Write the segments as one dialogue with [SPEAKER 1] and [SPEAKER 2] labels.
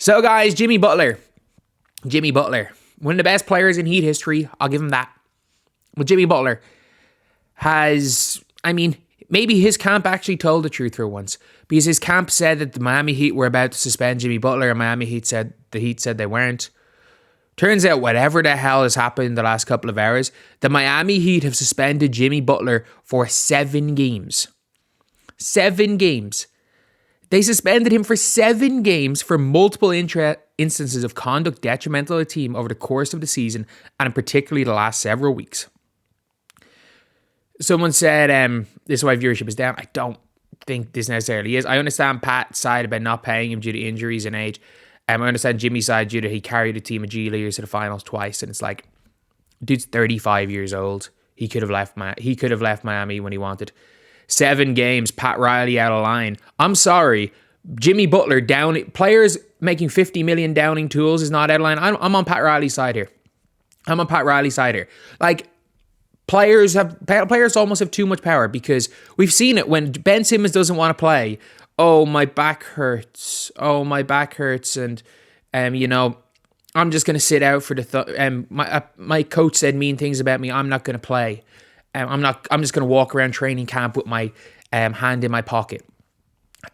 [SPEAKER 1] So guys, Jimmy Butler, one of the best players in Heat history. I'll give him that. But Jimmy Butler maybe his camp actually told the truth for once, because his camp said that the Miami Heat were about to suspend Jimmy Butler, and Miami Heat said they weren't. Turns out whatever the hell has happened in the last couple of hours, the Miami Heat have suspended Jimmy Butler for 7 games. 7 games. They suspended him for 7 games for multiple instances of conduct detrimental to the team over the course of the season, and particularly the last several weeks. Someone said, this is why viewership is down. I don't think this necessarily is. I understand Pat's side about not paying him due to injuries and age. I understand Jimmy's side due to he carried a team of G Leaguers to the finals twice, and it's like, dude's 35 years old. He could have left Miami when he wanted. 7 games, Pat Riley out of line. I'm sorry, Jimmy Butler players making $50 million downing tools is not out of line. I'm on Pat Riley's side here. Like, players almost have too much power, because we've seen it when Ben Simmons doesn't want to play. Oh, my back hurts. And, I'm just going to sit out for my coach said mean things about me. I'm not going to play. I'm just going to walk around training camp with my hand in my pocket.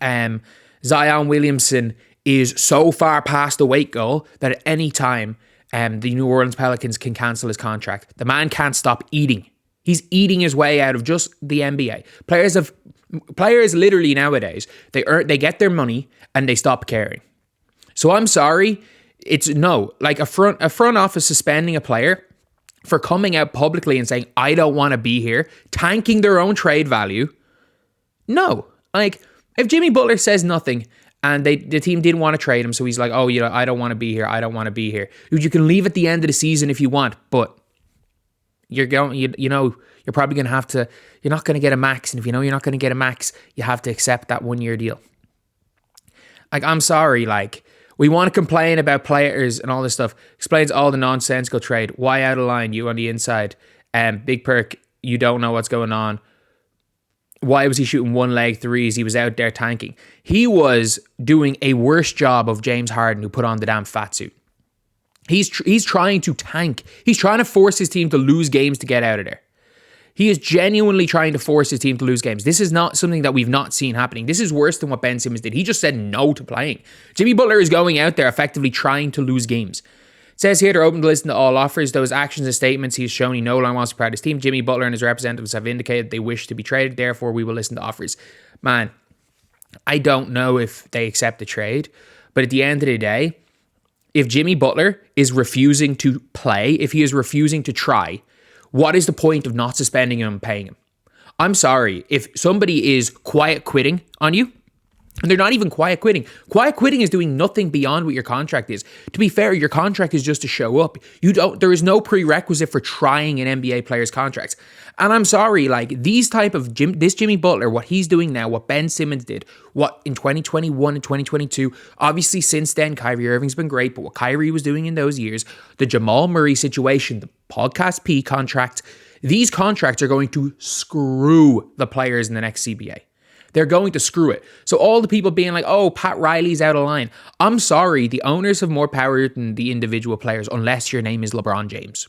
[SPEAKER 1] Zion Williamson is so far past the weight goal that at any time, the New Orleans Pelicans can cancel his contract. The man can't stop eating. He's eating his way out of just the NBA. Players literally nowadays, they get their money and they stop caring. So I'm sorry, it's no. Like a front office suspending a player for coming out publicly and saying, I don't want to be here, tanking their own trade value. No. Like, if Jimmy Butler says nothing and the team didn't want to trade him, so he's like, I don't want to be here. You can leave at the end of the season if you want, but you're probably going to have to, you're not going to get a max. And if you know you're not going to get a max, you have to accept that 1-year deal. Like, I'm sorry, like, we want to complain about players and all this stuff. Explains all the nonsensical trade. Why out of line? You on the inside. Big Perk, you don't know what's going on. Why was he shooting one-leg threes? He was out there tanking. He was doing a worse job of James Harden, who put on the damn fat suit. He's trying to tank. He's trying to force his team to lose games to get out of there. He is genuinely trying to force his team to lose games. This is not something that we've not seen happening. This is worse than what Ben Simmons did. He just said no to playing. Jimmy Butler is going out there effectively trying to lose games. It says here they're open to listen to all offers. Those actions and statements he's shown he no longer wants to be part of his team. Jimmy Butler and his representatives have indicated they wish to be traded. Therefore, we will listen to offers. Man, I don't know if they accept the trade, but at the end of the day, if Jimmy Butler is refusing to play, if he is refusing to try, what is the point of not suspending him and paying him? I'm sorry, if somebody is quiet quitting on you, and they're not even quiet quitting. Quiet quitting is doing nothing beyond what your contract is. To be fair, your contract is just to show up. There is no prerequisite for trying an NBA player's contracts. And I'm sorry, like this Jimmy Butler, what he's doing now, what Ben Simmons did, what in 2021 and 2022, obviously since then, Kyrie Irving's been great, but what Kyrie was doing in those years, the Jamal Murray situation, the Podcast P contract, these contracts are going to screw the players in the next CBA. They're going to screw it. So all the people being like, oh, Pat Riley's out of line. I'm sorry, the owners have more power than the individual players, unless your name is LeBron James.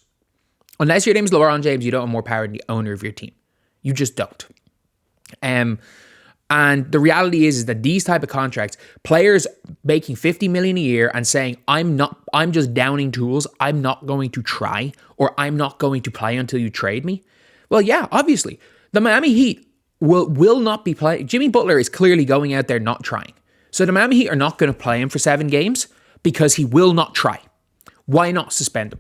[SPEAKER 1] Unless your name is LeBron James, you don't have more power than the owner of your team. You just don't. And the reality is that these type of contracts, players making $50 million a year and saying, I'm just downing tools, I'm not going to try, or I'm not going to play until you trade me. Well, yeah, obviously. The Miami Heat will not be playing. Jimmy Butler is clearly going out there not trying. So the Miami Heat are not going to play him for 7 games because he will not try. Why not suspend him?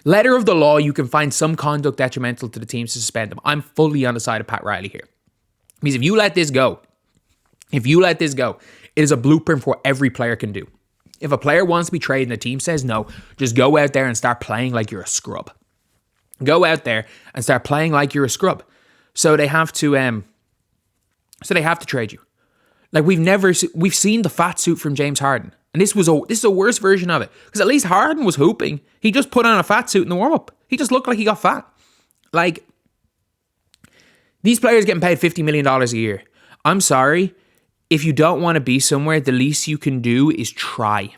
[SPEAKER 1] Letter of the law, you can find some conduct detrimental to the team to suspend him. I'm fully on the side of Pat Riley here. Because if you let this go, it is a blueprint for what every player can do. If a player wants to be traded and the team says no, just go out there and start playing like you're a scrub. Go out there and start playing like you're a scrub. So they have to trade you. Like we've seen the fat suit from James Harden, and this is a worse version of it because at least Harden was hooping. He just put on a fat suit in the warm up. He just looked like he got fat. Like these players getting paid $50 million a year. I'm sorry, if you don't want to be somewhere, the least you can do is try.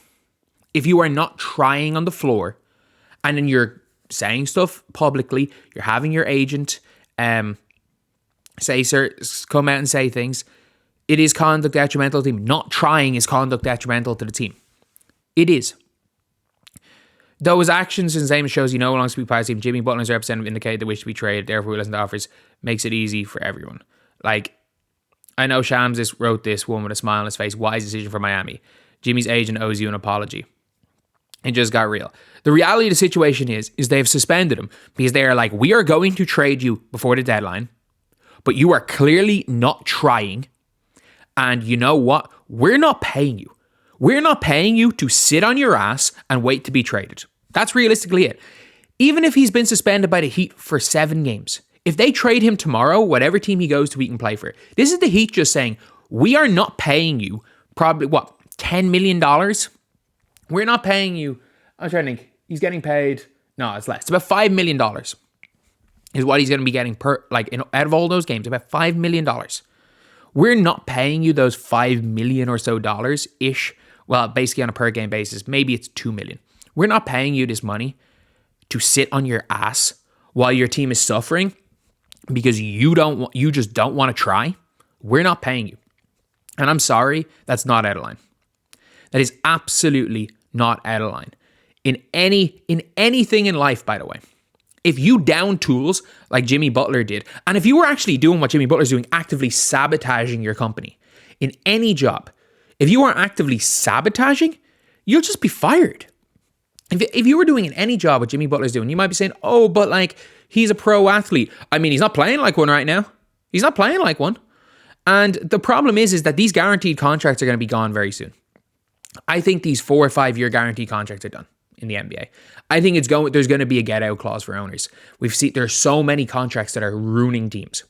[SPEAKER 1] If you are not trying on the floor, and then you're saying stuff publicly, you're having your agent come out and say things, it is conduct detrimental to the team. Not trying is conduct detrimental to the team. It is. Those actions in the same shows you no longer speak part of the team. Jimmy Butler's representative indicated they wish to be traded, therefore we listen to offers. Makes it easy for everyone. Like, I know Shams wrote this one with a smile on his face. Wise decision for Miami. Jimmy's agent owes you an apology. It just got real. The reality of the situation is they've suspended him because they are like, we are going to trade you before the deadline, but you are clearly not trying. And you know what? We're not paying you. We're not paying you to sit on your ass and wait to be traded. That's realistically it. Even if he's been suspended by the Heat for 7 games, if they trade him tomorrow, whatever team he goes to, he can play for. This is the Heat just saying, we are not paying you probably, $10 million? We're not paying you. I'm trying to think. He's getting paid. No, it's less. It's about $5 million is what he's going to be getting out of all those games. About $5 million. We're not paying you those $5 million or so dollars-ish. Well, basically on a per game basis, maybe it's $2 million. We're not paying you this money to sit on your ass while your team is suffering because you just don't want to try. We're not paying you. And I'm sorry, that's not out of line. That is absolutely not out of line. In anything in life, by the way. If you down tools like Jimmy Butler did, and if you were actually doing what Jimmy Butler's doing, actively sabotaging your company in any job, if you are actively sabotaging, you'll just be fired. If you were doing in any job what Jimmy Butler's doing, you might be saying, oh, but like, he's a pro athlete. I mean, he's not playing like one right now. He's not playing like one. And the problem is that these guaranteed contracts are going to be gone very soon. I think these 4 or 5 year guaranteed contracts are done in the NBA. I think there's going to be a get out clause for owners. There's so many contracts that are ruining teams.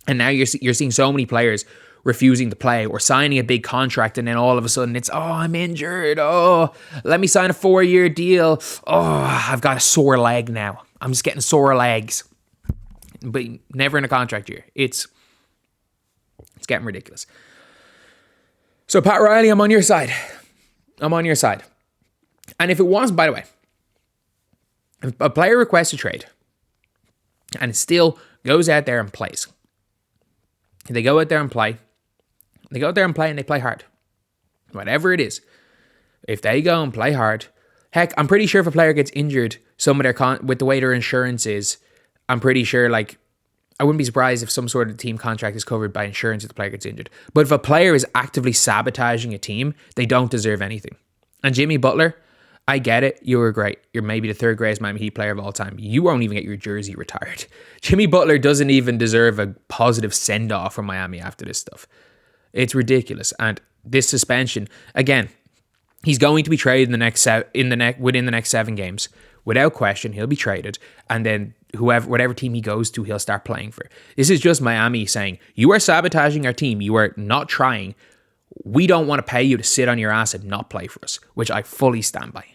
[SPEAKER 1] And now you're seeing so many players refusing to play or signing a big contract, and then all of a sudden it's, oh, I'm injured. Oh, let me sign a 4-year deal. Oh, I've got a sore leg now. I'm just getting sore legs. But never in a contract year. It's getting ridiculous. So Pat Riley, I'm on your side. And if it was, by the way, if a player requests a trade and it still goes out there and plays, they go out there and play and they play hard. Whatever it is, if they go and play hard, heck, I'm pretty sure if a player gets injured, some of their with the way their insurance is, I'm pretty sure, like, I wouldn't be surprised if some sort of team contract is covered by insurance if the player gets injured. But if a player is actively sabotaging a team, they don't deserve anything. And Jimmy Butler, I get it. You were great. You're maybe the 3rd greatest Miami Heat player of all time. You won't even get your jersey retired. Jimmy Butler doesn't even deserve a positive send-off from Miami after this stuff. It's ridiculous. And this suspension, again, he's going to be traded within the next 7 games. Without question, he'll be traded. And then whatever team he goes to, he'll start playing for. This is just Miami saying, you are sabotaging our team. You are not trying. We don't want to pay you to sit on your ass and not play for us, which I fully stand by.